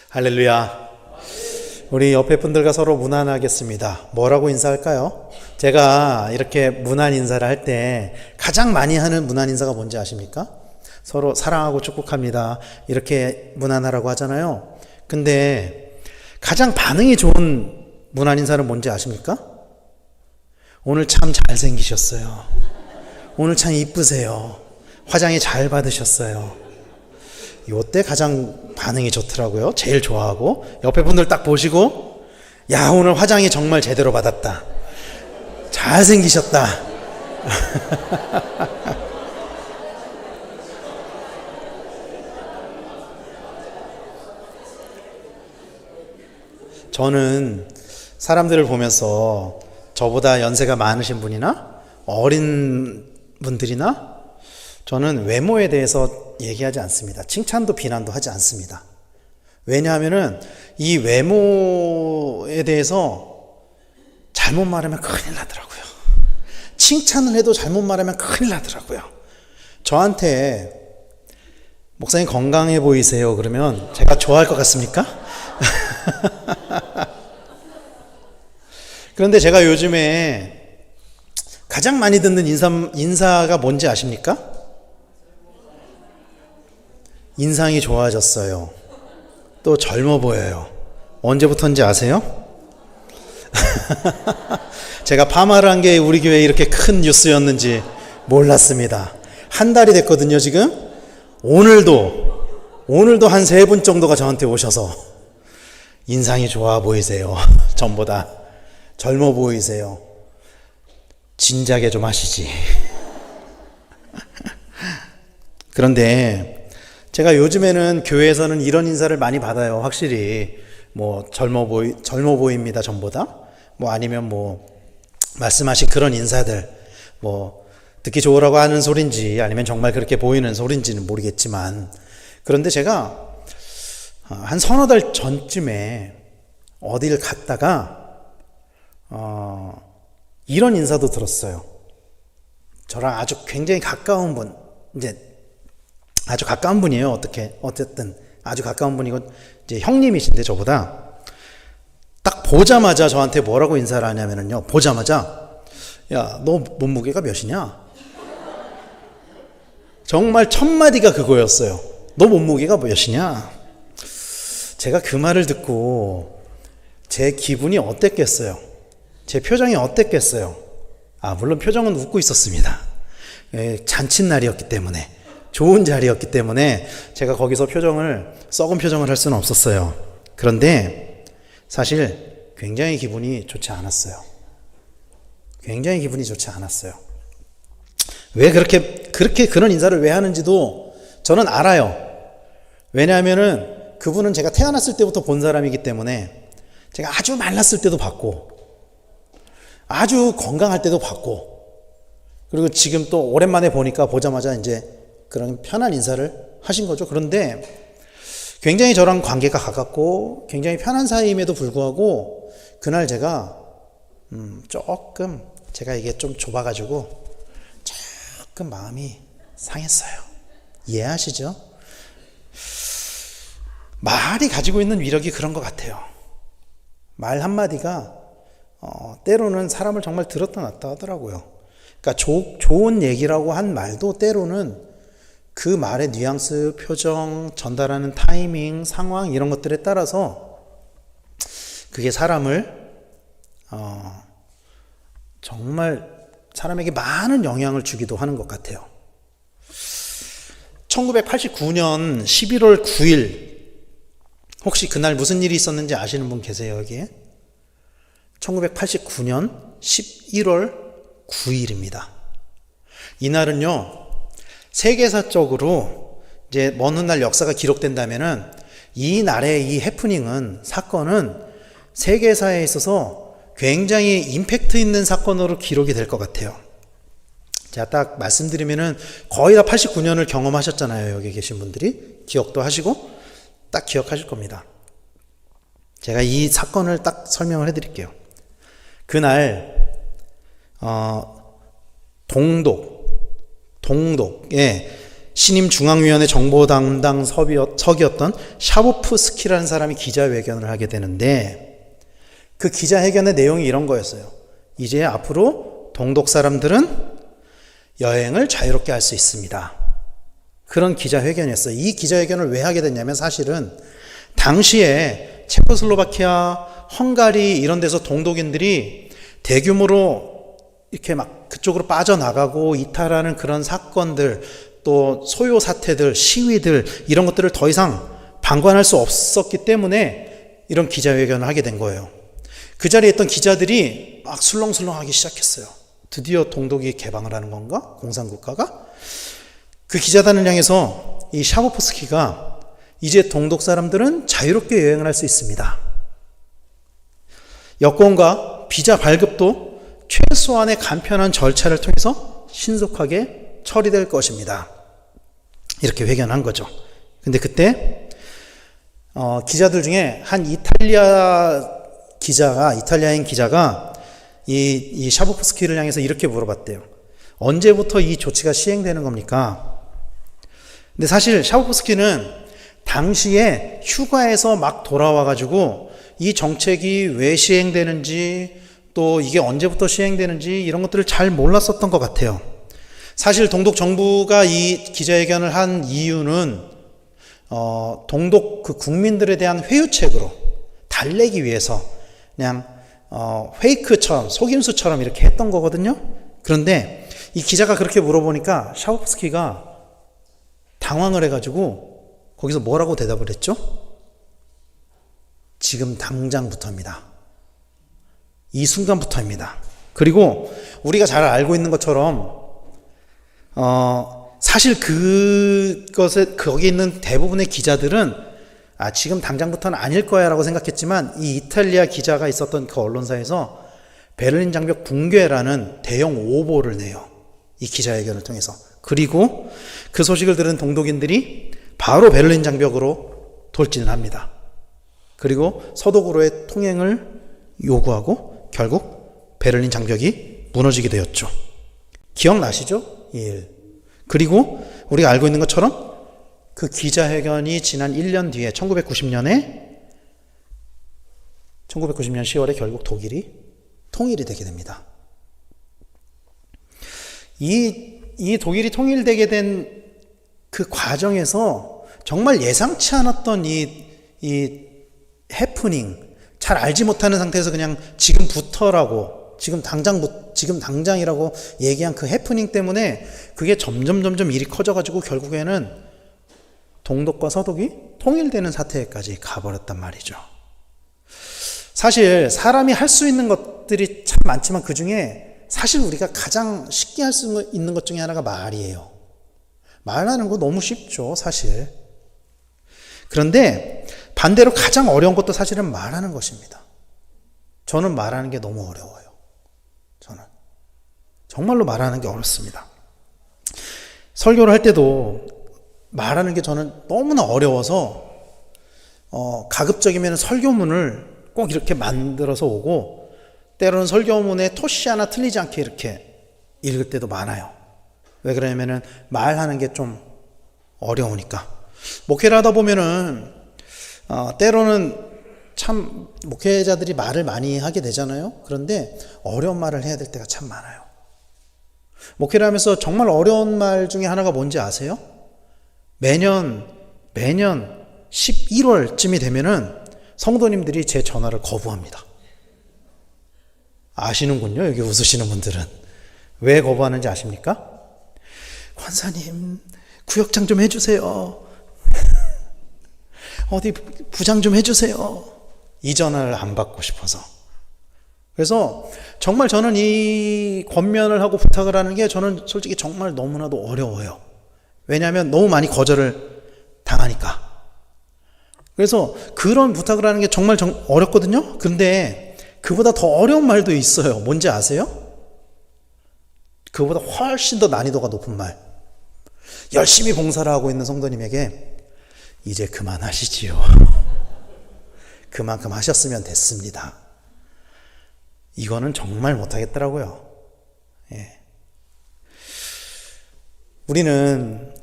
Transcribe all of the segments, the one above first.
할렐루야. 우리 옆에 분들과 서로 문안하겠습니다. 뭐라고 인사할까요? 제가 이렇게 문안 인사를 할 때 가장 많이 하는 문안 인사가 뭔지 아십니까? 서로 사랑하고 축복합니다. 이렇게 문안하라고 하잖아요. 근데 가장 반응이 좋은 문안 인사는 뭔지 아십니까? 오늘 참 잘생기셨어요. 오늘 참 이쁘세요. 화장이 잘 받으셨어요. 요때 가장 반응이 좋더라고요. 제일 좋아하고 옆에 분들 딱 보시고 야 오늘 화장이 정말 제대로 받았다. 잘생기셨다. 저는 사람들을 보면서 저보다 연세가 많으신 분이나 어린 분들이나 저는 외모에 대해서 얘기하지 않습니다. 칭찬도 비난도 하지 않습니다. 왜냐하면은 이 외모에 대해서 잘못 말하면 큰일 나더라고요. 칭찬을 해도 잘못 말하면 큰일 나더라고요. 저한테 목사님 건강해 보이세요 그러면 제가 좋아할 것 같습니까? 그런데 제가 요즘에 가장 많이 듣는 인사가 뭔지 아십니까? 인상이 좋아졌어요. 또 젊어 보여요. 언제부터인지 아세요? 제가 파마를 한 게 우리 교회에 이렇게 큰 뉴스였는지 몰랐습니다. 한 달이 됐거든요, 지금. 오늘도 한 3분 정도가 저한테 오셔서 인상이 좋아 보이세요. 전보다 젊어 보이세요. 진작에 좀 하시지. 그런데 제가 요즘에는 교회에서는 이런 인사를 많이 받아요. 확실히 뭐 젊어 보입니다. 전보다 뭐 아니면 뭐 말씀하신 그런 인사들 뭐 듣기 좋으라고 하는 소린지 아니면 정말 그렇게 보이는 소린지는 모르겠지만 그런데 제가 한 서너 달 전쯤에 어딜 갔다가 이런 인사도 들었어요. 저랑 아주 굉장히 가까운 분, 이제 아주 가까운 분이에요. 어쨌든 아주 가까운 분이고 이제 형님이신데 저보다 딱 보자마자 저한테 뭐라고 인사를 하냐면요. 보자마자 야, 너 몸무게가 몇이냐? 정말 첫 마디가 그거였어요. 너 몸무게가 몇이냐? 제가 그 말을 듣고 제 기분이 어땠겠어요? 제 표정이 어땠겠어요? 물론 표정은 웃고 있었습니다. 잔칫날이었기 때문에 좋은 자리였기 때문에 제가 거기서 썩은 표정을 할 수는 없었어요. 그런데 사실 굉장히 기분이 좋지 않았어요. 굉장히 기분이 좋지 않았어요. 왜 그렇게 그런 인사를 왜 하는지도 저는 알아요. 왜냐하면은 그분은 제가 태어났을 때부터 본 사람이기 때문에 제가 아주 말랐을 때도 봤고 아주 건강할 때도 봤고 그리고 지금 또 오랜만에 보자마자 이제 그런 편한 인사를 하신 거죠. 그런데 굉장히 저랑 관계가 가깝고 굉장히 편한 사이임에도 불구하고 그날 제가 조금 제가 이게 좀 좁아가지고 조금 마음이 상했어요. 이해하시죠? 말이 가지고 있는 위력이 그런 것 같아요. 말 한마디가 때로는 사람을 정말 들었다 놨다 하더라고요. 그러니까 좋은 얘기라고 한 말도 때로는 그 말의 뉘앙스, 표정, 전달하는 타이밍, 상황 이런 것들에 따라서 그게 사람을 정말 사람에게 많은 영향을 주기도 하는 것 같아요. 1989년 11월 9일 혹시 그날 무슨 일이 있었는지 아시는 분 계세요 여기에? 1989년 11월 9일입니다. 이날은요 세계사적으로 이제 먼 훗날 역사가 기록된다면은 이 날의 이 사건은 세계사에 있어서 굉장히 임팩트 있는 사건으로 기록이 될 것 같아요. 제가 딱 말씀드리면은 거의 다 89년을 경험하셨잖아요. 여기 계신 분들이 기억도 하시고 딱 기억하실 겁니다. 제가 이 사건을 딱 설명을 해드릴게요. 그날 동독에 신임 중앙위원회 정보 담당 서기였던 샤보프스키라는 사람이 기자회견을 하게 되는데 그 기자회견의 내용이 이런 거였어요. 이제 앞으로 동독 사람들은 여행을 자유롭게 할 수 있습니다. 그런 기자회견이었어요. 이 기자회견을 왜 하게 됐냐면 사실은 당시에 체코슬로바키아, 헝가리 이런 데서 동독인들이 대규모로 이렇게 막 그쪽으로 빠져나가고 이탈하는 그런 사건들, 또 소요 사태들, 시위들 이런 것들을 더 이상 방관할 수 없었기 때문에 이런 기자회견을 하게 된 거예요. 그 자리에 있던 기자들이 막 술렁술렁하기 시작했어요. 드디어 동독이 개방을 하는 건가? 공산국가가? 그 기자단을 향해서 이 샤보프스키가 이제 동독 사람들은 자유롭게 여행을 할 수 있습니다. 여권과 비자 발급도 최소한의 간편한 절차를 통해서 신속하게 처리될 것입니다. 이렇게 회견한 거죠. 근데 그때 기자들 중에 한 이탈리아인 기자가 이 샤보프스키를 향해서 이렇게 물어봤대요. 언제부터 이 조치가 시행되는 겁니까? 근데 사실 샤보프스키는 당시에 휴가에서 막 돌아와가지고 이 정책이 왜 시행되는지 또 이게 언제부터 시행되는지 이런 것들을 잘 몰랐었던 것 같아요. 사실 동독 정부가 이 기자회견을 한 이유는 동독 그 국민들에 대한 회유책으로 달래기 위해서 그냥 페이크처럼 속임수처럼 이렇게 했던 거거든요. 그런데 이 기자가 그렇게 물어보니까 샤보프스키가 당황을 해가지고 거기서 뭐라고 대답을 했죠? 지금 당장부터입니다. 이 순간부터입니다. 그리고 우리가 잘 알고 있는 것처럼 사실 거기 있는 대부분의 기자들은 지금 당장부터는 아닐 거야 라고 생각했지만 이 이탈리아 기자가 있었던 그 언론사에서 베를린 장벽 붕괴라는 대형 오보를 내요. 이 기자회견을 통해서. 그리고 그 소식을 들은 동독인들이 바로 베를린 장벽으로 돌진을 합니다. 그리고 서독으로의 통행을 요구하고 결국 베를린 장벽이 무너지게 되었죠. 기억나시죠? 이 일. 그리고 우리가 알고 있는 것처럼 그 기자회견이 지난 1년 뒤에 1990년 10월에 결국 독일이 통일이 되게 됩니다. 이 독일이 통일되게 된 그 과정에서 정말 예상치 않았던 이 해프닝, 잘 알지 못하는 상태에서 그냥 지금부터라고, 지금 당장이라고 얘기한 그 해프닝 때문에 그게 점점 일이 커져가지고 결국에는 동독과 서독이 통일되는 사태까지 가버렸단 말이죠. 사실 사람이 할 수 있는 것들이 참 많지만 그 중에 사실 우리가 가장 쉽게 할 수 있는 것 중에 하나가 말이에요. 말하는 거 너무 쉽죠, 사실. 그런데 반대로 가장 어려운 것도 사실은 말하는 것입니다. 저는 말하는 게 너무 어려워요. 저는 정말로 말하는 게 어렵습니다. 설교를 할 때도 말하는 게 저는 너무나 어려워서 가급적이면 설교문을 꼭 이렇게 만들어서 오고 때로는 설교문에 토시 하나 틀리지 않게 이렇게 읽을 때도 많아요. 왜 그러냐면은 말하는 게 좀 어려우니까. 목회를 하다 보면은 때로는 참 목회자들이 말을 많이 하게 되잖아요. 그런데 어려운 말을 해야 될 때가 참 많아요. 목회를 하면서 정말 어려운 말 중에 하나가 뭔지 아세요? 매년 11월쯤이 되면은 성도님들이 제 전화를 거부합니다. 아시는군요, 여기 웃으시는 분들은. 왜 거부하는지 아십니까? 권사님, 구역장 좀 해주세요. 어디 부장 좀 해주세요. 이 전화를 안 받고 싶어서. 그래서 정말 저는 이 권면을 하고 부탁을 하는 게 저는 솔직히 정말 너무나도 어려워요. 왜냐하면 너무 많이 거절을 당하니까. 그래서 그런 부탁을 하는 게 정말 어렵거든요. 근데 그보다 더 어려운 말도 있어요. 뭔지 아세요? 그보다 훨씬 더 난이도가 높은 말. 열심히 봉사를 하고 있는 성도님에게 이제 그만하시지요. 그만큼 하셨으면 됐습니다. 이거는 정말 못하겠더라고요. 예. 우리는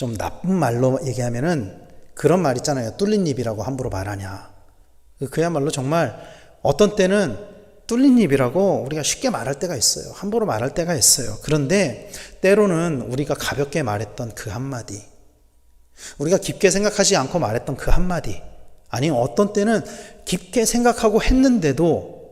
좀 나쁜 말로 얘기하면은 그런 말 있잖아요. 뚫린 입이라고 함부로 말하냐. 그야말로 정말 어떤 때는 뚫린 입이라고 우리가 쉽게 말할 때가 있어요. 함부로 말할 때가 있어요. 그런데 때로는 우리가 가볍게 말했던 그 한마디, 우리가 깊게 생각하지 않고 말했던 그 한마디, 아니면 어떤 때는 깊게 생각하고 했는데도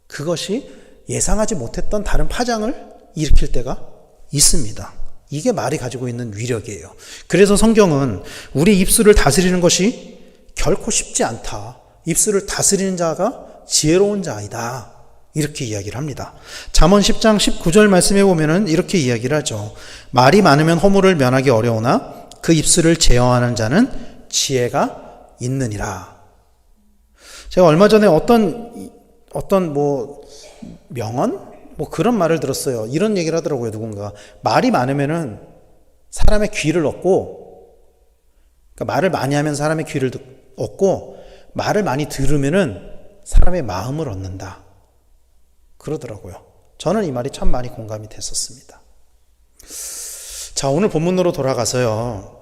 그것이 예상하지 못했던 다른 파장을 일으킬 때가 있습니다. 이게 말이 가지고 있는 위력이에요. 그래서 성경은 우리 입술을 다스리는 것이 결코 쉽지 않다. 입술을 다스리는 자가 지혜로운 자이다. 이렇게 이야기를 합니다. 잠언 10장 19절 말씀에 보면은 이렇게 이야기를 하죠. 말이 많으면 허물을 면하기 어려우나 그 입술을 제어하는 자는 지혜가 있느니라. 제가 얼마 전에 어떤 명언? 그런 말을 들었어요. 이런 얘기를 하더라고요, 누군가. 말이 많으면은 사람의 귀를 얻고, 그러니까 말을 많이 하면 사람의 귀를 얻고, 말을 많이 들으면은 사람의 마음을 얻는다. 그러더라고요. 저는 이 말이 참 많이 공감이 됐었습니다. 자, 오늘 본문으로 돌아가서요.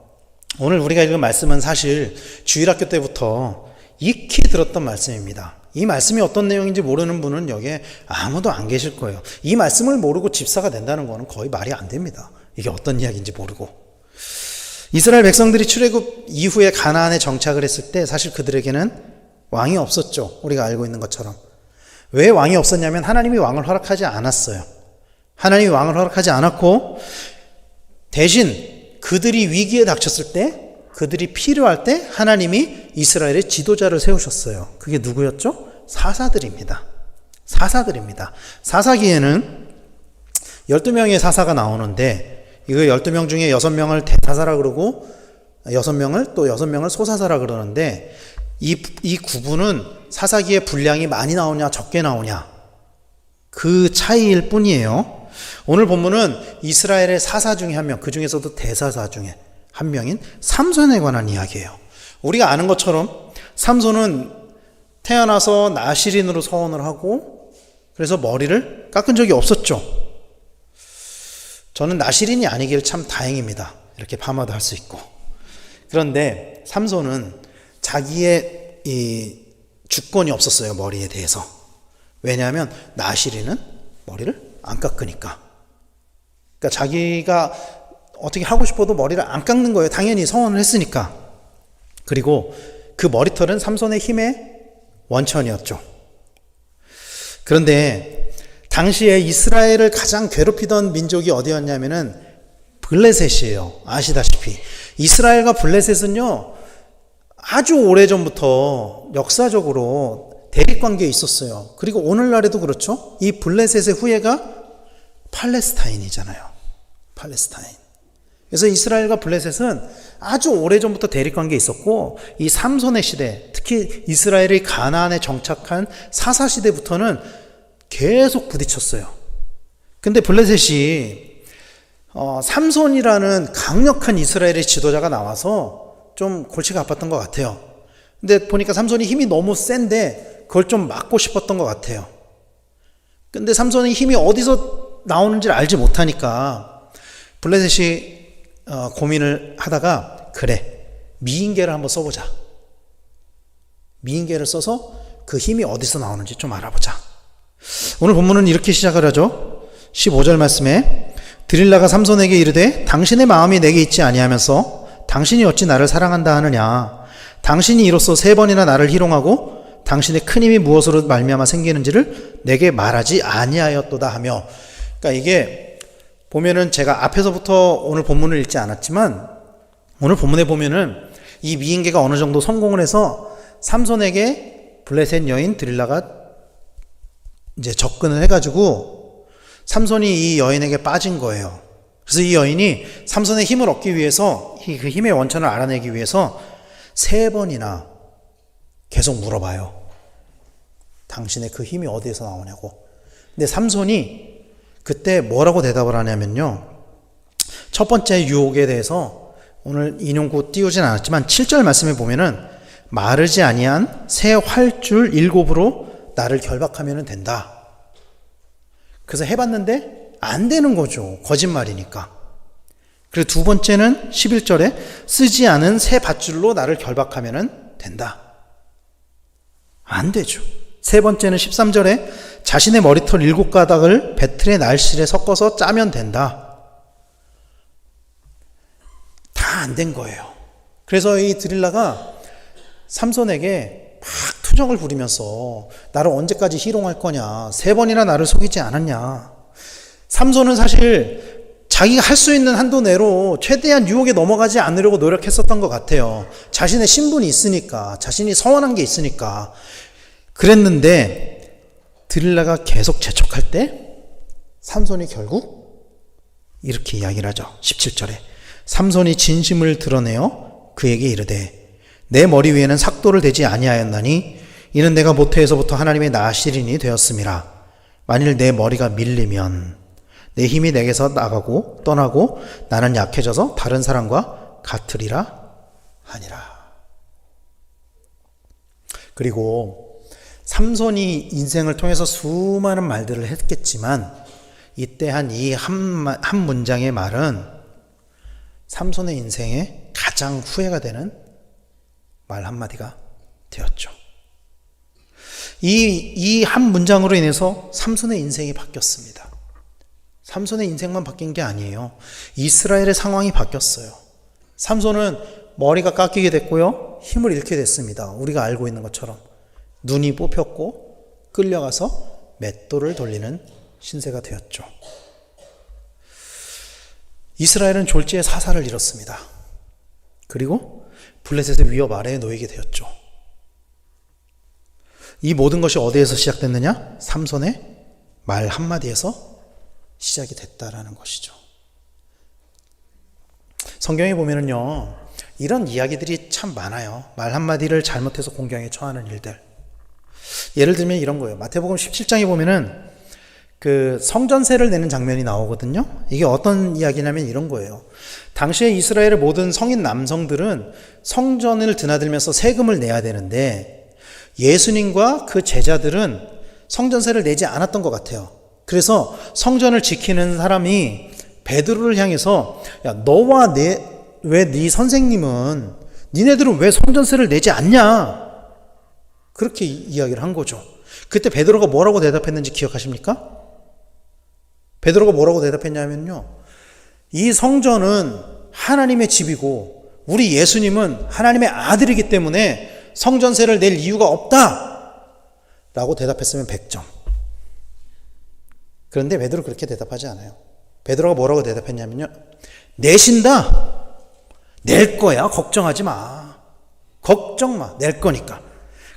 오늘 우리가 읽은 말씀은 사실 주일학교 때부터 익히 들었던 말씀입니다. 이 말씀이 어떤 내용인지 모르는 분은 여기에 아무도 안 계실 거예요. 이 말씀을 모르고 집사가 된다는 거는 거의 말이 안 됩니다. 이게 어떤 이야기인지 모르고. 이스라엘 백성들이 출애굽 이후에 가나안에 정착을 했을 때 사실 그들에게는 왕이 없었죠. 우리가 알고 있는 것처럼. 왜 왕이 없었냐면 하나님이 왕을 허락하지 않았어요. 하나님이 왕을 허락하지 않았고 대신 그들이 위기에 닥쳤을 때, 그들이 필요할 때 하나님이 이스라엘의 지도자를 세우셨어요. 그게 누구였죠? 사사들입니다. 사사들입니다. 사사기에는 12명의 사사가 나오는데 이거 12명 중에 6명을 대사사라 그러고 6명을 소사사라 그러는데 이 구분은 사사기의 분량이 많이 나오냐 적게 나오냐 그 차이일 뿐이에요. 오늘 본문은 이스라엘의 사사 중에 한 명, 그 중에서도 대사사 중에 한 명인 삼손에 관한 이야기예요. 우리가 아는 것처럼 삼손은 태어나서 나실인으로 서원을 하고 그래서 머리를 깎은 적이 없었죠. 저는 나실인이 아니길 참 다행입니다. 이렇게 파마도 할 수 있고. 그런데 삼손은 자기의 이 주권이 없었어요. 머리에 대해서. 왜냐하면 나실인은 머리를 안 깎으니까. 그러니까 자기가 어떻게 하고 싶어도 머리를 안 깎는 거예요. 당연히 서원을 했으니까. 그리고 그 머리털은 삼손의 힘의 원천이었죠. 그런데 당시에 이스라엘을 가장 괴롭히던 민족이 어디였냐면은 블레셋이에요. 아시다시피 이스라엘과 블레셋은요 아주 오래전부터 역사적으로 대립관계에 있었어요. 그리고 오늘날에도 그렇죠. 이 블레셋의 후예가 팔레스타인이잖아요. 팔레스타인. 그래서 이스라엘과 블레셋은 아주 오래전부터 대립관계에 있었고 이 삼손의 시대, 특히 이스라엘이 가나안에 정착한 사사 시대부터는 계속 부딪혔어요. 근데 블레셋이 삼손이라는 강력한 이스라엘의 지도자가 나와서 좀 골치가 아팠던 것 같아요. 근데 보니까 삼손이 힘이 너무 센데 그걸 좀 막고 싶었던 것 같아요. 근데 삼손의 힘이 어디서 나오는지를 알지 못하니까 블레셋이 고민을 하다가 그래 미인계를 한번 써보자. 미인계를 써서 그 힘이 어디서 나오는지 좀 알아보자. 오늘 본문은 이렇게 시작을 하죠. 15절 말씀에 드릴라가 삼손에게 이르되 당신의 마음이 내게 있지 아니하면서 당신이 어찌 나를 사랑한다 하느냐. 당신이 이로써 3번이나 나를 희롱하고 당신의 큰 힘이 무엇으로 말미암아 생기는지를 내게 말하지 아니하였도다 하며. 그러니까 이게 보면은 제가 앞에서부터 오늘 본문을 읽지 않았지만 오늘 본문에 보면은 이 미인계가 어느 정도 성공을 해서 삼손에게 블레셋 여인 드릴라가 이제 접근을 해가지고 삼손이 이 여인에게 빠진 거예요. 그래서 이 여인이 삼손의 힘을 얻기 위해서 그 힘의 원천을 알아내기 위해서 3번이나 계속 물어봐요. 당신의 그 힘이 어디에서 나오냐고. 근데 삼손이 그때 뭐라고 대답을 하냐면요. 첫 번째 유혹에 대해서 오늘 인용구 띄우진 않았지만 7절 말씀에 보면은 마르지 아니한 새 활줄 7으로 나를 결박하면 된다. 그래서 해봤는데 안 되는 거죠. 거짓말이니까. 그리고 두 번째는 11절에 쓰지 않은 새 밧줄로 나를 결박하면 된다. 안 되죠. 세 번째는 13절에 자신의 머리털 7가닥을 배틀의 날실에 섞어서 짜면 된다. 다 안 된 거예요. 그래서 이 드릴라가 삼손에게 막 투정을 부리면서 나를 언제까지 희롱할 거냐, 3번이나 나를 속이지 않았냐. 삼손은 사실 자기가 할 수 있는 한도 내로 최대한 유혹에 넘어가지 않으려고 노력했었던 것 같아요. 자신의 신분이 있으니까, 자신이 서원한 게 있으니까 그랬는데, 드릴라가 계속 재촉할 때 삼손이 결국 이렇게 이야기를 하죠. 17절에 삼손이 진심을 드러내어 그에게 이르되 내 머리 위에는 삭도를 대지 아니하였나니 이는 내가 모태에서부터 하나님의 나시린이 되었음이라. 만일 내 머리가 밀리면 내 힘이 내게서 나가고 떠나고 나는 약해져서 다른 사람과 같으리라 하니라. 그리고 삼손이 인생을 통해서 수많은 말들을 했겠지만 이때 한 이 한 문장의 말은 삼손의 인생에 가장 후회가 되는 말 한마디가 되었죠. 이 한 문장으로 인해서 삼손의 인생이 바뀌었습니다. 삼손의 인생만 바뀐 게 아니에요. 이스라엘의 상황이 바뀌었어요. 삼손은 머리가 깎이게 됐고요. 힘을 잃게 됐습니다. 우리가 알고 있는 것처럼. 눈이 뽑혔고 끌려가서 맷돌을 돌리는 신세가 되었죠. 이스라엘은 졸지에 사사를 잃었습니다. 그리고 블레셋의 위협 아래에 놓이게 되었죠. 이 모든 것이 어디에서 시작됐느냐? 삼손의 말 한마디에서 시작이 됐다라는 것이죠. 성경에 보면은요, 이런 이야기들이 참 많아요. 말 한마디를 잘못해서 공경에 처하는 일들. 예를 들면 이런 거예요. 마태복음 17장에 보면은 그 성전세를 내는 장면이 나오거든요. 이게 어떤 이야기냐면 이런 거예요. 당시에 이스라엘의 모든 성인 남성들은 성전을 드나들면서 세금을 내야 되는데 예수님과 그 제자들은 성전세를 내지 않았던 것 같아요. 그래서 성전을 지키는 사람이 베드로를 향해서 야, 너와 왜 네 선생님은 니네들은 왜 성전세를 내지 않냐? 그렇게 이야기를 한 거죠. 그때 베드로가 뭐라고 대답했는지 기억하십니까? 베드로가 뭐라고 대답했냐면요, 이 성전은 하나님의 집이고 우리 예수님은 하나님의 아들이기 때문에 성전세를 낼 이유가 없다 라고 대답했으면 100점. 그런데 베드로 그렇게 대답하지 않아요. 베드로가 뭐라고 대답했냐면요, 내신다, 낼 거야, 걱정하지 마, 걱정 마, 낼 거니까.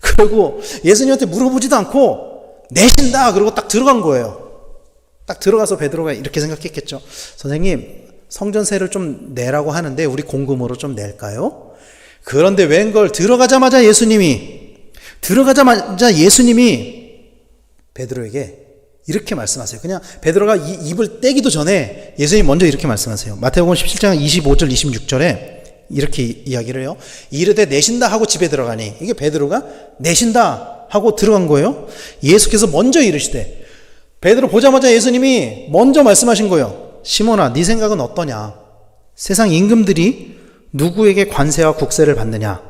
그리고 예수님한테 물어보지도 않고 내신다 그러고 딱 들어간 거예요. 딱 들어가서 베드로가 이렇게 생각했겠죠. 선생님, 성전세를 좀 내라고 하는데 우리 공금으로 좀 낼까요? 그런데 웬걸 들어가자마자 예수님이 베드로에게 이렇게 말씀하세요. 그냥 베드로가 입을 떼기도 전에 예수님이 먼저 이렇게 말씀하세요. 마태복음 17장 25절 26절에 이렇게 이야기를 해요. 이르되 내신다 하고 집에 들어가니, 이게 베드로가 내신다 하고 들어간 거예요. 예수께서 먼저 이르시되, 베드로 보자마자 예수님이 먼저 말씀하신 거예요. 시몬아, 네 생각은 어떠냐? 세상 임금들이 누구에게 관세와 국세를 받느냐?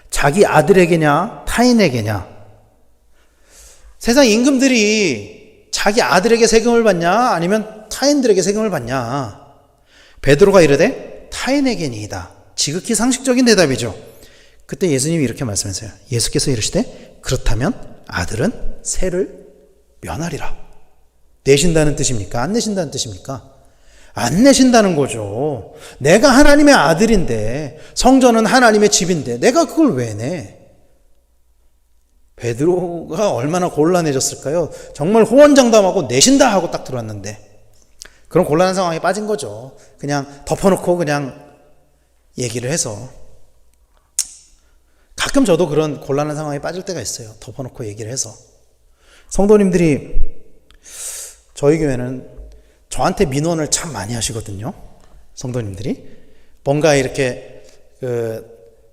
자기 아들에게냐 타인에게냐? 세상 임금들이 자기 아들에게 세금을 받냐 아니면 타인들에게 세금을 받냐? 베드로가 이르되 타인에게니이다. 지극히 상식적인 대답이죠. 그때 예수님이 이렇게 말씀하세요. 예수께서 이르시되 그렇다면 아들은 세를 면하리라. 내신다는 뜻입니까? 안 내신다는 뜻입니까? 안 내신다는 거죠. 내가 하나님의 아들인데, 성전은 하나님의 집인데 내가 그걸 왜 내? 베드로가 얼마나 곤란해졌을까요? 정말 호언장담하고 내신다 하고 딱 들어왔는데 그런 곤란한 상황에 빠진 거죠. 그냥 덮어놓고 그냥 얘기를 해서. 가끔 저도 그런 곤란한 상황에 빠질 때가 있어요. 덮어놓고 얘기를 해서. 성도님들이 저희 교회는 저한테 민원을 참 많이 하시거든요. 성도님들이 뭔가 이렇게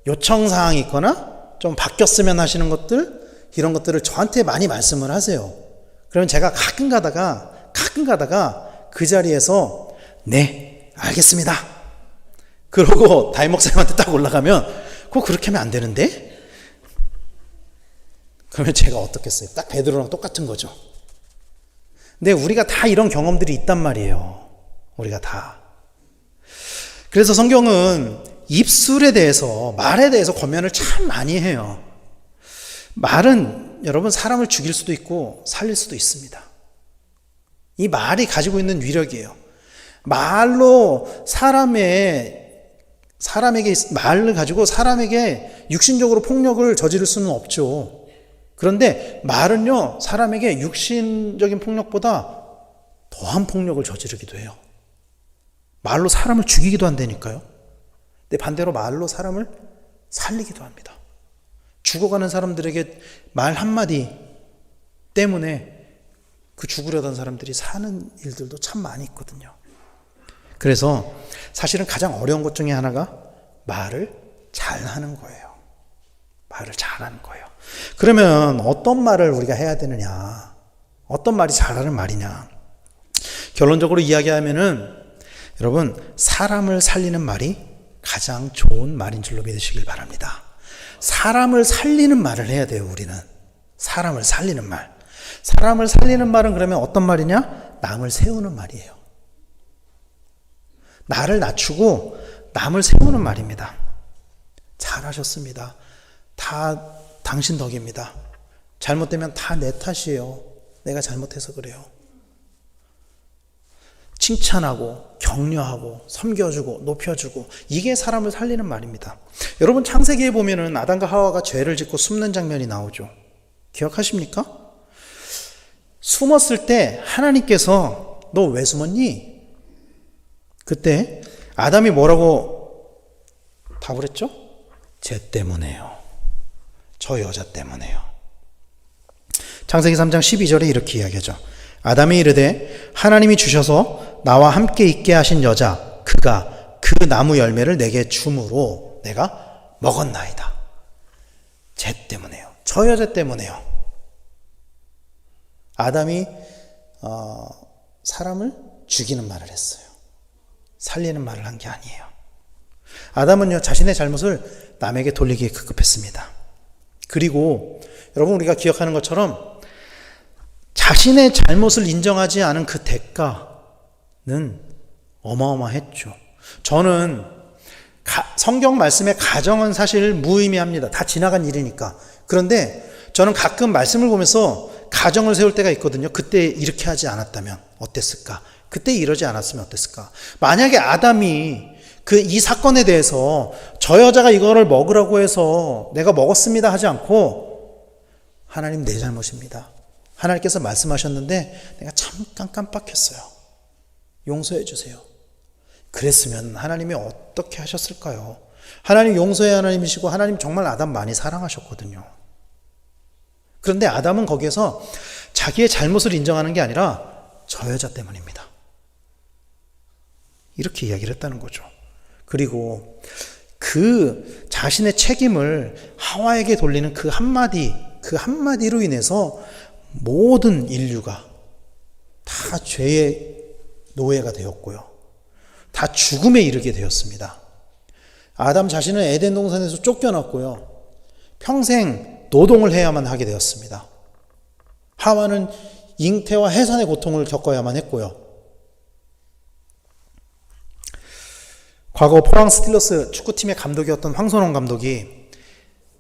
요청사항이 있거나 좀 바뀌었으면 하시는 것들, 이런 것들을 저한테 많이 말씀을 하세요. 그러면 제가 가끔 가다가 그 자리에서 네, 알겠습니다 그러고 담임 목사님한테 딱 올라가면 그거 그렇게 하면 안 되는데? 그러면 제가 어떻겠어요? 딱 베드로랑 똑같은 거죠. 근데 우리가 다 이런 경험들이 있단 말이에요. 우리가 다. 그래서 성경은 입술에 대해서, 말에 대해서 권면을 참 많이 해요. 말은 여러분 사람을 죽일 수도 있고 살릴 수도 있습니다. 이 말이 가지고 있는 위력이에요. 말로 말을 가지고 사람에게 육신적으로 폭력을 저지를 수는 없죠. 그런데 말은요, 사람에게 육신적인 폭력보다 더한 폭력을 저지르기도 해요. 말로 사람을 죽이기도 한다니까요. 근데 반대로 말로 사람을 살리기도 합니다. 죽어가는 사람들에게 말 한마디 때문에 그 죽으려던 사람들이 사는 일들도 참 많이 있거든요. 그래서 사실은 가장 어려운 것 중에 하나가 말을 잘하는 거예요. 말을 잘하는 거예요. 그러면 어떤 말을 우리가 해야 되느냐? 어떤 말이 잘하는 말이냐? 결론적으로 이야기하면은 여러분, 사람을 살리는 말이 가장 좋은 말인 줄로 믿으시길 바랍니다. 사람을 살리는 말을 해야 돼요, 우리는. 사람을 살리는 말. 사람을 살리는 말은 그러면 어떤 말이냐? 남을 세우는 말이에요. 나를 낮추고 남을 세우는 말입니다. 잘하셨습니다. 다 당신 덕입니다. 잘못되면 다 내 탓이에요. 내가 잘못해서 그래요. 칭찬하고 격려하고 섬겨주고 높여주고, 이게 사람을 살리는 말입니다. 여러분, 창세기에 보면은 아담과 하와가 죄를 짓고 숨는 장면이 나오죠. 기억하십니까? 숨었을 때 하나님께서 너 왜 숨었니? 그때 아담이 뭐라고 답을 했죠? 쟤 때문에요. 저 여자 때문에요. 창세기 3장 12절에 이렇게 이야기하죠. 아담이 이르되 하나님이 주셔서 나와 함께 있게 하신 여자, 그가 그 나무 열매를 내게 주므로 내가 먹었나이다. 쟤 때문에요. 저 여자 때문에요. 아담이 사람을 죽이는 말을 했어요. 살리는 말을 한 게 아니에요. 아담은요, 자신의 잘못을 남에게 돌리기에 급급했습니다. 그리고 여러분, 우리가 기억하는 것처럼 자신의 잘못을 인정하지 않은 그 대가는 어마어마했죠. 저는 성경 말씀의 가정은 사실 무의미합니다. 다 지나간 일이니까. 그런데 저는 가끔 말씀을 보면서 가정을 세울 때가 있거든요. 그때 이렇게 하지 않았다면 어땠을까? 그때 이러지 않았으면 어땠을까? 만약에 아담이 이 사건에 대해서 저 여자가 이거를 먹으라고 해서 내가 먹었습니다 하지 않고, 하나님 내 잘못입니다. 하나님께서 말씀하셨는데 내가 잠깐 깜빡했어요. 용서해 주세요. 그랬으면 하나님이 어떻게 하셨을까요? 하나님 용서의 하나님이시고 하나님 정말 아담 많이 사랑하셨거든요. 그런데 아담은 거기에서 자기의 잘못을 인정하는 게 아니라 저 여자 때문입니다. 이렇게 이야기를 했다는 거죠. 그리고 그 자신의 책임을 하와에게 돌리는 그 한마디로 인해서 모든 인류가 다 죄의 노예가 되었고요. 다 죽음에 이르게 되었습니다. 아담 자신은 에덴 동산에서 쫓겨났고요. 평생 노동을 해야만 하게 되었습니다. 하와는 잉태와 해산의 고통을 겪어야만 했고요. 과거 포항 스틸러스 축구팀의 감독이었던 황선홍 감독이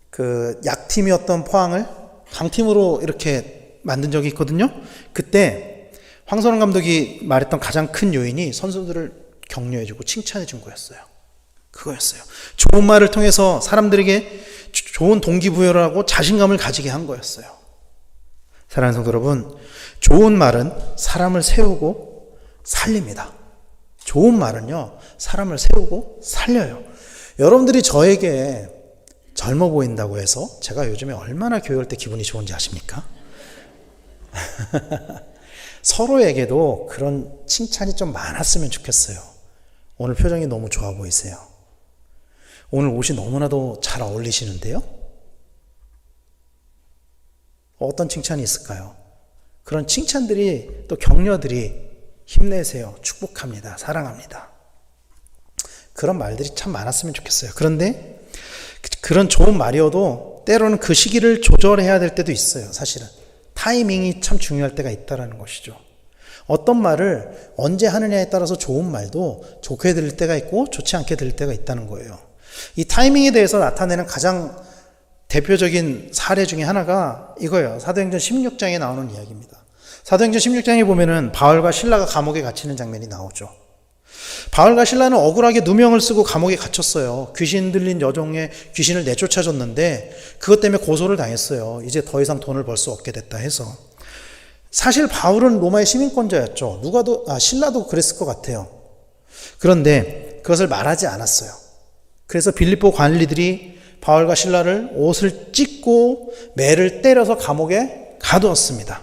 그 약팀이었던 포항을 강팀으로 이렇게 만든 적이 있거든요. 그때 황선홍 감독이 말했던 가장 큰 요인이 선수들을 격려해주고 칭찬해준 거였어요. 그거였어요. 좋은 말을 통해서 사람들에게 좋은 동기부여를 하고 자신감을 가지게 한 거였어요. 사랑하는 성도 여러분, 좋은 말은 사람을 세우고 살립니다. 좋은 말은요, 사람을 세우고 살려요. 여러분들이 저에게 젊어 보인다고 해서 제가 요즘에 얼마나 교회할 때 기분이 좋은지 아십니까? 서로에게도 그런 칭찬이 좀 많았으면 좋겠어요. 오늘 표정이 너무 좋아 보이세요. 오늘 옷이 너무나도 잘 어울리시는데요? 어떤 칭찬이 있을까요? 그런 칭찬들이, 또 격려들이 힘내세요. 축복합니다. 사랑합니다. 그런 말들이 참 많았으면 좋겠어요. 그런데 그런 좋은 말이어도 때로는 그 시기를 조절해야 될 때도 있어요. 사실은 타이밍이 참 중요할 때가 있다는 것이죠. 어떤 말을 언제 하느냐에 따라서 좋은 말도 좋게 들릴 때가 있고 좋지 않게 들릴 때가 있다는 거예요. 이 타이밍에 대해서 나타내는 가장 대표적인 사례 중에 하나가 이거예요. 사도행전 16장에 나오는 이야기입니다. 사도행전 16장에 보면은 바울과 실라가 감옥에 갇히는 장면이 나오죠. 바울과 실라는 억울하게 누명을 쓰고 감옥에 갇혔어요. 귀신 들린 여종의 귀신을 내쫓아줬는데 그것 때문에 고소를 당했어요. 이제 더 이상 돈을 벌 수 없게 됐다 해서. 사실 바울은 로마의 시민권자였죠. 실라도 그랬을 것 같아요. 그런데 그것을 말하지 않았어요. 그래서 빌립보 관리들이 바울과 실라를 옷을 찢고 매를 때려서 감옥에 가두었습니다.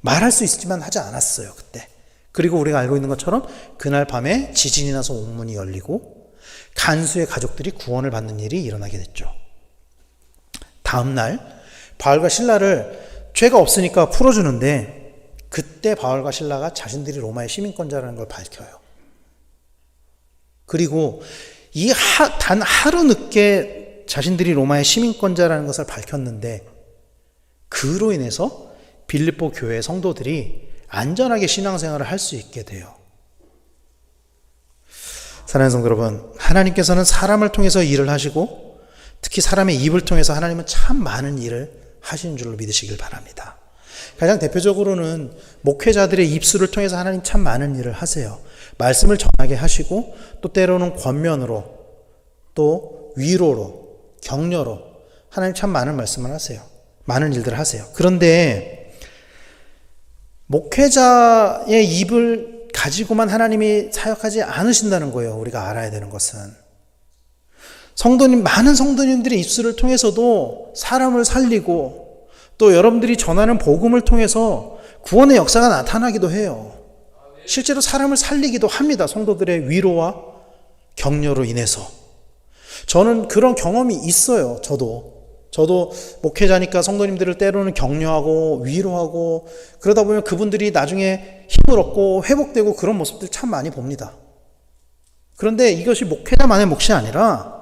말할 수 있지만 하지 않았어요, 그때. 그리고 우리가 알고 있는 것처럼 그날 밤에 지진이 나서 옥문이 열리고 간수의 가족들이 구원을 받는 일이 일어나게 됐죠. 다음 날 바울과 실라를 죄가 없으니까 풀어주는데 그때 바울과 실라가 자신들이 로마의 시민권자라는 걸 밝혀요. 그리고 단 하루 늦게 자신들이 로마의 시민권자라는 것을 밝혔는데 그로 인해서 빌립보 교회 성도들이 안전하게 신앙생활을 할 수 있게 돼요. 사랑하는 성도 여러분, 하나님께서는 사람을 통해서 일을 하시고 특히 사람의 입을 통해서 하나님은 참 많은 일을 하시는 줄로 믿으시길 바랍니다. 가장 대표적으로는 목회자들의 입술을 통해서 하나님 참 많은 일을 하세요. 말씀을 전하게 하시고 또 때로는 권면으로 또 위로로 격려로 하나님 참 많은 말씀을 하세요. 많은 일들을 하세요. 그런데 목회자의 입을 가지고만 하나님이 사역하지 않으신다는 거예요. 우리가 알아야 되는 것은. 많은 성도님들의 입술을 통해서도 사람을 살리고 또 여러분들이 전하는 복음을 통해서 구원의 역사가 나타나기도 해요. 실제로 사람을 살리기도 합니다. 성도들의 위로와 격려로 인해서. 저는 그런 경험이 있어요. 저도 목회자니까 성도님들을 때로는 격려하고 위로하고 그러다 보면 그분들이 나중에 힘을 얻고 회복되고 그런 모습들 참 많이 봅니다. 그런데 이것이 목회자만의 몫이 아니라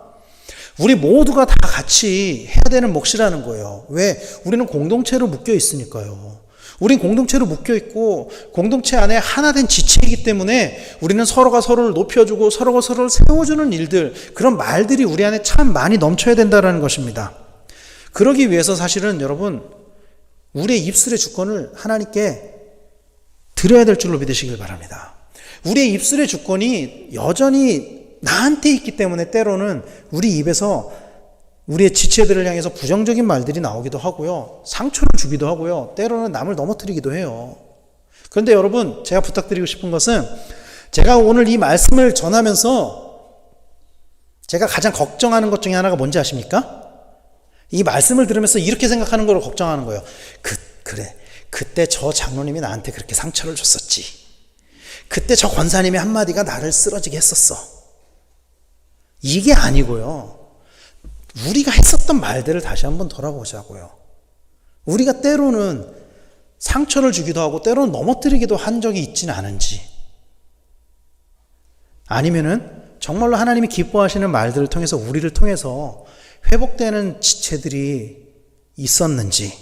우리 모두가 다 같이 해야 되는 몫이라는 거예요. 왜? 우리는 공동체로 묶여 있으니까요. 우린 공동체로 묶여 있고 공동체 안에 하나 된 지체이기 때문에 우리는 서로가 서로를 높여주고 서로가 서로를 세워주는 일들, 그런 말들이 우리 안에 참 많이 넘쳐야 된다는 것입니다. 그러기 위해서 사실은 여러분, 우리의 입술의 주권을 하나님께 드려야 될 줄로 믿으시길 바랍니다. 우리의 입술의 주권이 여전히 나한테 있기 때문에 때로는 우리 입에서 우리의 지체들을 향해서 부정적인 말들이 나오기도 하고요. 상처를 주기도 하고요. 때로는 남을 넘어뜨리기도 해요. 그런데 여러분, 제가 부탁드리고 싶은 것은 제가 오늘 이 말씀을 전하면서 제가 가장 걱정하는 것 중에 하나가 뭔지 아십니까? 이 말씀을 들으면서 이렇게 생각하는 걸 걱정하는 거예요. 그래. 그때 저 장로님이 나한테 그렇게 상처를 줬었지. 그때 저 권사님의 한마디가 나를 쓰러지게 했었어. 이게 아니고요. 우리가 했었던 말들을 다시 한번 돌아보자고요. 우리가 때로는 상처를 주기도 하고 때로는 넘어뜨리기도 한 적이 있지는 않은지, 아니면은 정말로 하나님이 기뻐하시는 말들을 통해서 우리를 통해서 회복되는 지체들이 있었는지.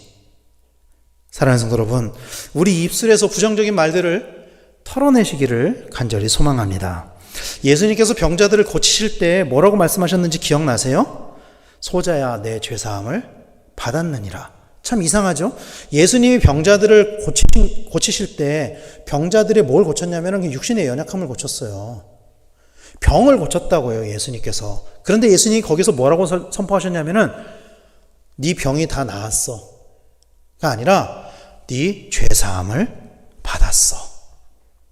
사랑하는 성도 여러분, 우리 입술에서 부정적인 말들을 털어내시기를 간절히 소망합니다. 예수님께서 병자들을 고치실 때 뭐라고 말씀하셨는지 기억나세요? 소자야, 내 죄사함을 받았느니라. 참 이상하죠? 예수님이 병자들을 고치실 때 병자들의 뭘 고쳤냐면 육신의 연약함을 고쳤어요. 병을 고쳤다고요, 예수님께서. 그런데 예수님이 거기서 뭐라고 선포하셨냐면은 네 병이 다 나았어가 아니라 네 죄사함을 받았어.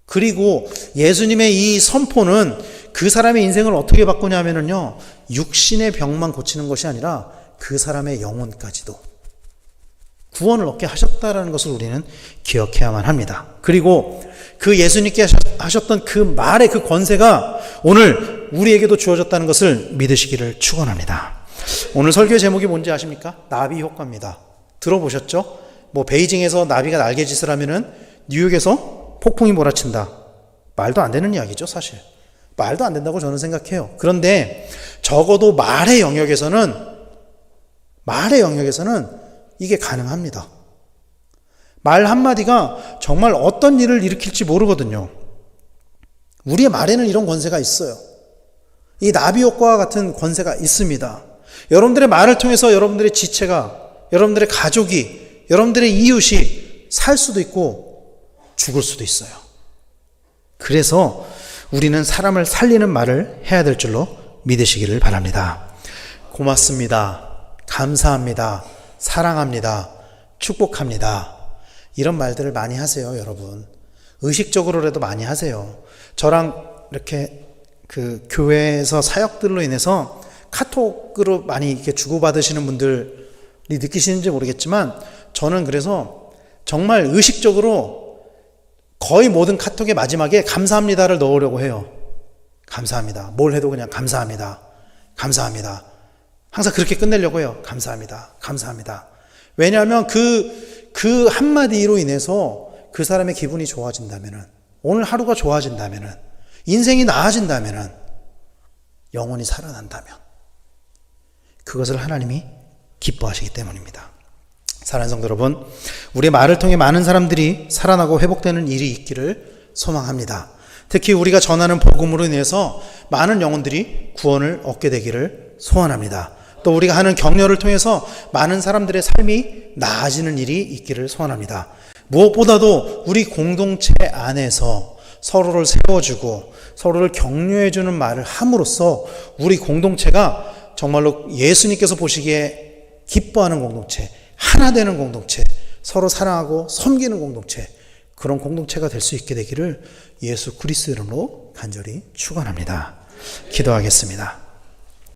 그리고 예수님의 이 선포는 그 사람의 인생을 어떻게 바꾸냐면요, 육신의 병만 고치는 것이 아니라 그 사람의 영혼까지도 구원을 얻게 하셨다라는 것을 우리는 기억해야만 합니다. 그리고 그 예수님께 하셨던 그 말의 그 권세가 오늘 우리에게도 주어졌다는 것을 믿으시기를 축원합니다. 오늘 설교의 제목이 뭔지 아십니까? 나비 효과입니다. 들어보셨죠? 베이징에서 나비가 날개짓을 하면은 뉴욕에서 폭풍이 몰아친다. 말도 안 되는 이야기죠, 사실. 말도 안 된다고 저는 생각해요. 그런데 적어도 말의 영역에서는 이게 가능합니다. 말 한마디가 정말 어떤 일을 일으킬지 모르거든요. 우리의 말에는 이런 권세가 있어요. 이 나비 효과와 같은 권세가 있습니다. 여러분들의 말을 통해서 여러분들의 지체가, 여러분들의 가족이, 여러분들의 이웃이 살 수도 있고 죽을 수도 있어요. 그래서 우리는 사람을 살리는 말을 해야 될 줄로 믿으시기를 바랍니다. 고맙습니다. 감사합니다. 사랑합니다. 축복합니다. 이런 말들을 많이 하세요, 여러분. 의식적으로라도 많이 하세요. 저랑 이렇게 그 교회에서 사역들로 인해서 카톡으로 많이 이렇게 주고받으시는 분들이 느끼시는지 모르겠지만, 저는 그래서 정말 의식적으로 거의 모든 카톡의 마지막에 감사합니다를 넣으려고 해요. 감사합니다. 뭘 해도 그냥 감사합니다. 감사합니다. 항상 그렇게 끝내려고 해요. 감사합니다. 감사합니다. 왜냐하면 그 한마디로 인해서 그 사람의 기분이 좋아진다면은, 오늘 하루가 좋아진다면은, 인생이 나아진다면은, 영혼이 살아난다면, 그것을 하나님이 기뻐하시기 때문입니다. 사랑하는 성도 여러분, 우리의 말을 통해 많은 사람들이 살아나고 회복되는 일이 있기를 소망합니다. 특히 우리가 전하는 복음으로 인해서 많은 영혼들이 구원을 얻게 되기를 소원합니다. 또 우리가 하는 격려를 통해서 많은 사람들의 삶이 나아지는 일이 있기를 소원합니다. 무엇보다도 우리 공동체 안에서 서로를 세워주고 서로를 격려해주는 말을 함으로써 우리 공동체가 정말로 예수님께서 보시기에 기뻐하는 공동체, 하나 되는 공동체, 서로 사랑하고 섬기는 공동체, 그런 공동체가 될 수 있게 되기를 예수 그리스도 이름으로 간절히 축원합니다. 기도하겠습니다.